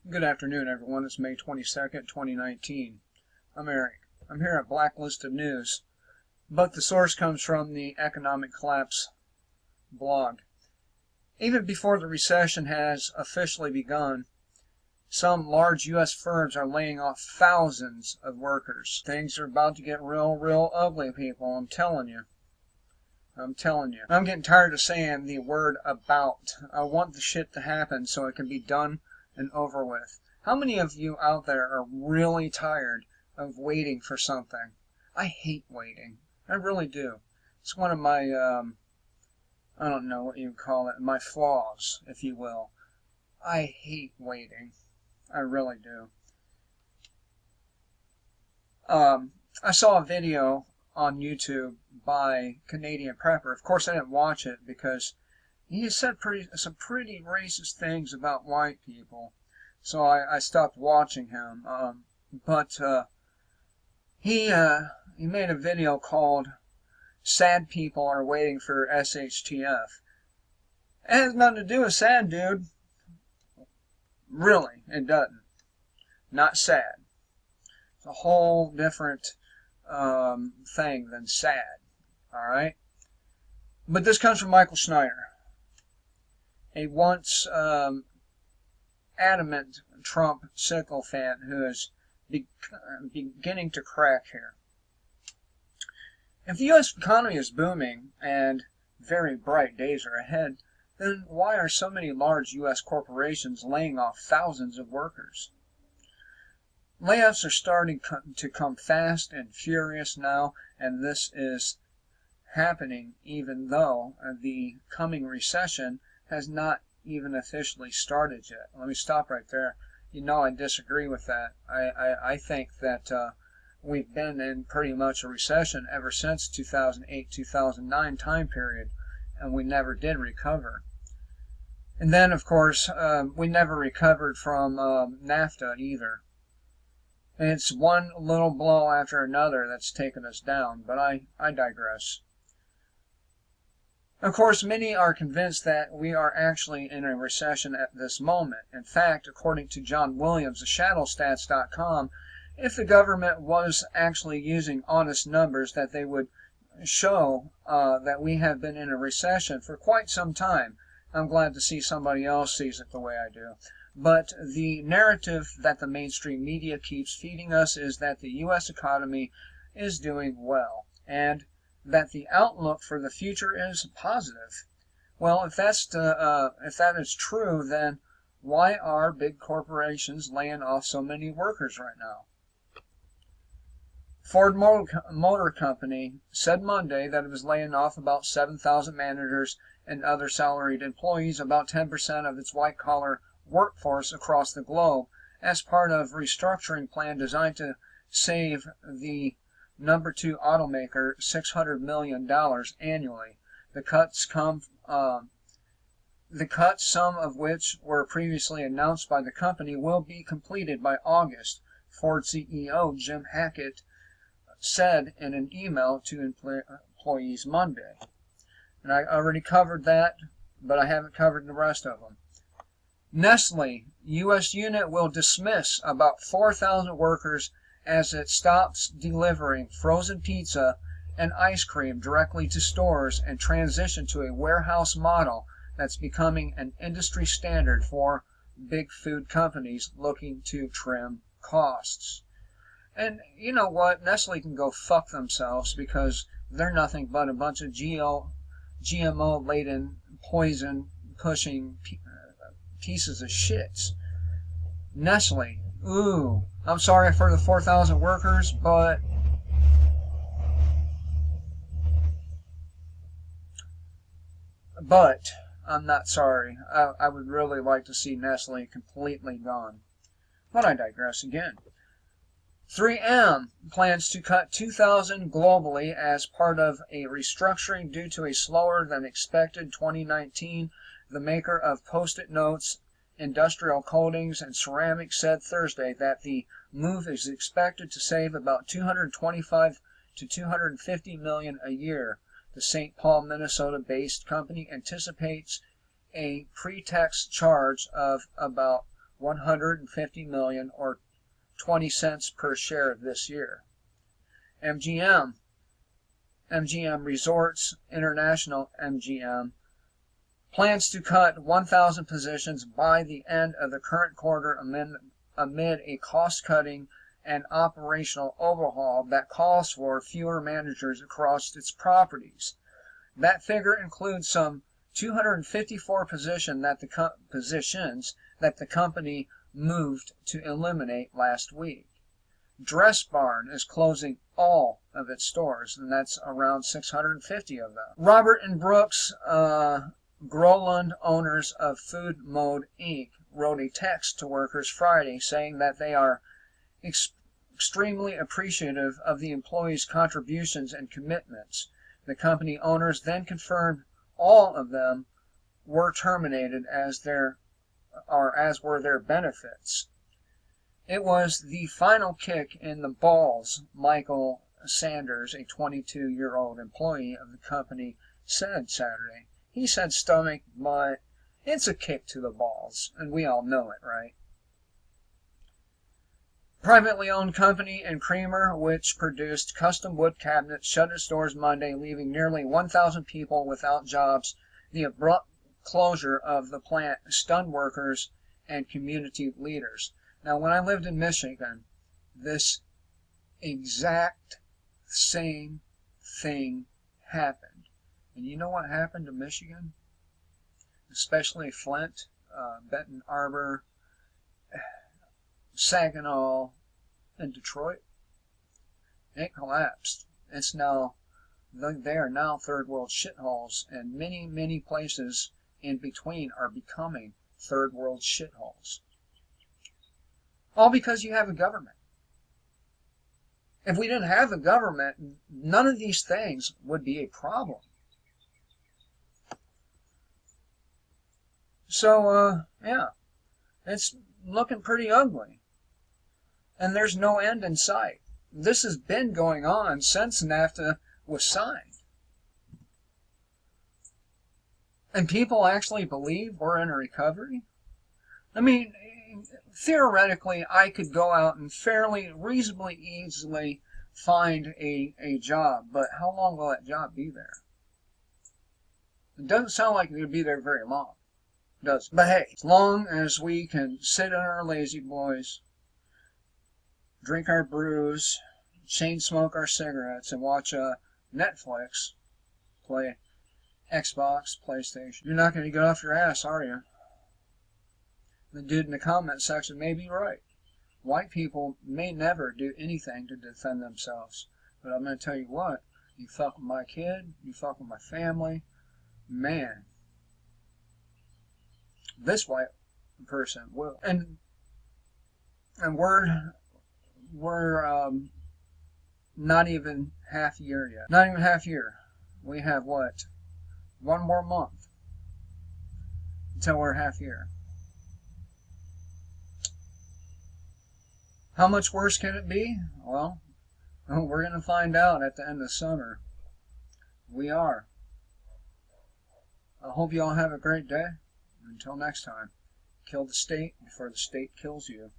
Good afternoon, everyone. It's May 22nd, 2019. I'm Eric. I'm here at Blacklisted News, but the source comes from the Economic Collapse blog. Even before the recession has officially begun, some large U.S. firms are laying off thousands of workers. Things are about to get real ugly, people. I'm telling you. I'm getting tired of saying the word about. I want the shit to happen so it can be done and over with. How many of you out there are really tired of waiting for something? I hate waiting. I really do. It's one of my, I don't know what you call it, my flaws, if you will. I hate waiting. I really do. I saw a video on YouTube by Canadian Prepper. Of course, I didn't watch it because he said some pretty racist things about white people, so I stopped watching him. But he made a video called "Sad People Are Waiting for SHTF." It has nothing to do with sad, dude. Really, it doesn't. Not sad. It's a whole different thing than sad. All right. But this comes from Michael Schneider, a once adamant Trump sycophant who is beginning to crack here. If the U.S. economy is booming and very bright days are ahead, then why are so many large U.S. corporations laying off thousands of workers? Layoffs are starting to come fast and furious now, and this is happening even though the coming recession has not even officially started yet. Let me stop right there. You know I disagree with that. I think that we've been in pretty much a recession ever since 2008-2009 time period, and we never did recover. And then, of course, we never recovered from NAFTA either. And it's one little blow after another that's taken us down, but I digress. Of course, many are convinced that we are actually in a recession at this moment. In fact, according to John Williams of ShadowStats.com, if the government was actually using honest numbers, that they would show that we have been in a recession for quite some time. I'm glad to see somebody else sees it the way I do. But the narrative that the mainstream media keeps feeding us is that the U.S. economy is doing well, and that the outlook for the future is positive. Well, if that is true, then why are big corporations laying off so many workers right now? Ford Motor Company said Monday that it was laying off about 7,000 managers and other salaried employees, about 10% of its white-collar workforce across the globe, as part of a restructuring plan designed to save the number 2 automaker $600 million annually. The cuts, some of which were previously announced by the company, will be completed by August, Ford CEO Jim Hackett said in an email to employees Monday. And I already covered that, but I haven't covered the rest of them. Nestle U.S. unit will dismiss about 4,000 workers as it stops delivering frozen pizza and ice cream directly to stores and transition to a warehouse model that's becoming an industry standard for big food companies looking to trim costs. And you know what? Nestle can go fuck themselves, because they're nothing but a bunch of GMO-laden, poison-pushing pieces of shit. Nestle, ooh, I'm sorry for the 4,000 workers, but I'm not sorry. I would really like to see Nestle completely gone. But I digress again. 3M plans to cut 2,000 globally as part of a restructuring due to a slower than expected 2019. The maker of Post-it notes, industrial coatings, and ceramics said Thursday that the move is expected to save about $225 to $250 million a year. The St. Paul, Minnesota-based company anticipates a pre-tax charge of about $150 million or 20 cents per share this year. MGM Resorts International, MGM, plans to cut 1,000 positions by the end of the current quarter amid a cost-cutting and operational overhaul that calls for fewer managers across its properties. That figure includes some 254 positions that the company moved to eliminate last week. Dress Barn is closing all of its stores, and that's around 650 of them. Robert and Brooks Groland, owners of Food Mode Inc., wrote a text to workers Friday saying that they are extremely appreciative of the employees' contributions and commitments. The company owners then confirmed all of them were terminated as were their benefits. It was the final kick in the balls, Michael Sanders, a 22-year-old employee of the company, said Saturday. He said stomach, but it's a kick to the balls, and we all know it, right? Privately owned company and Creamer, which produced custom wood cabinets, shut its doors Monday, leaving nearly 1,000 people without jobs. The abrupt closure of the plant stunned workers and community leaders. Now, when I lived in Michigan, this exact same thing happened. And you know what happened to Michigan? Especially Flint, Benton Harbor, Saginaw, and Detroit. It collapsed. They are now third world shitholes, and many places in between are becoming third world shitholes. All because you have a government. If we didn't have a government, none of these things would be a problem. So, yeah, it's looking pretty ugly. And there's no end in sight. This has been going on since NAFTA was signed. And people actually believe we're in a recovery? I mean, theoretically, I could go out and fairly reasonably easily find a job, but how long will that job be there? It doesn't sound like it'll be there very long, does it? But hey, as long as we can sit in our lazy boys, drink our brews, chain smoke our cigarettes, and watch Netflix, play Xbox, PlayStation, you're not going to get off your ass, are you? The dude in the comment section may be right. White people may never do anything to defend themselves. But I'm going to tell you what, you fuck with my kid, you fuck with my family, man, this white person will. And we're not even half year yet. Not even half year. We have what? One more month until we're half year. How much worse can it be? Well, we're going to find out at the end of summer. We are. I hope you all have a great day. Until next time, kill the state before the state kills you.